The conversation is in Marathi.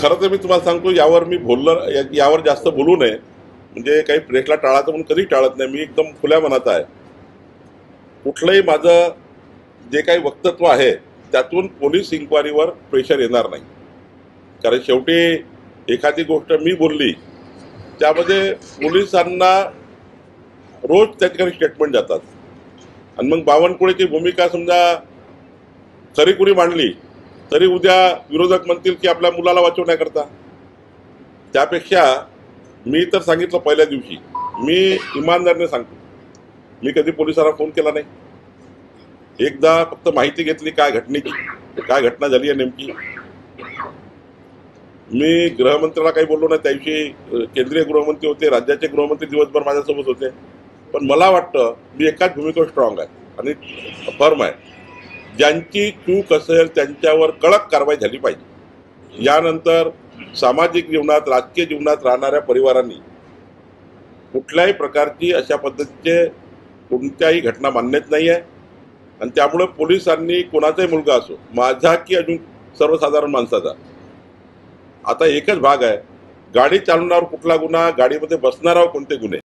खरं तर मी तुम्हाला सांगतो, यावर मी यावर जास्त बोलू नये, म्हणजे काही प्रेसला टाळायचं म्हणून कधी टाळत नाही. मी एकदम खुल्या मनाचा आहे. कुठलंही माझं जे काही वक्तव्य आहे त्यातून पोलीस इन्क्वायरीवर प्रेशर येणार नाही. कारण शेवटी एखादी गोष्ट मी बोलली त्यामध्ये पोलिसांना रोज त्या ठिकाणी स्टेटमेंट जातात, आणि मग बावनकुळेची भूमिका समजा खरी कुणी मांडली तरी उद्या विरोधक म्हणतील की आपल्या मुलाला वाचवण्याकरता. त्यापेक्षा मी तर सांगितलं पहिल्या दिवशी, मी इमानदारीने सांगतो, मी कधी पोलिसांना फोन केला नाही. एकदा फक्त माहिती घेतली काय घटना झाली आहे नेमकी. मी गृहमंत्र्याला काही बोललो नाही. त्याविषयी केंद्रीय गृहमंत्री होते, राज्याचे गृहमंत्री दिवसभर माझ्यासोबत होते. पण मला वाटतं मी एकाच भूमिकेवर स्ट्रॉंग आहे आणि फर्म आहे. ज्यांची चूक असेल त्यांच्यावर कडक कारवाई झाली पाहिजे. यानंतर सामाजिक जीवनात, राजकीय जीवनात राहणाऱ्या परिवारांनी कुठल्याही प्रकारची अशा पद्धतीचे कोणत्याही घटना मान्यच नाही आहे. आणि त्यामुळे पोलिसांनी कोणाचाही मुलगा असो, माझा की अजून सर्वसाधारण माणसाचा, आता एकच भाग आहे, गाडी चालवण्यावर कुठला गुन्हा, गाडीमध्ये बसणाऱ्यावर कोणते गुन्हे.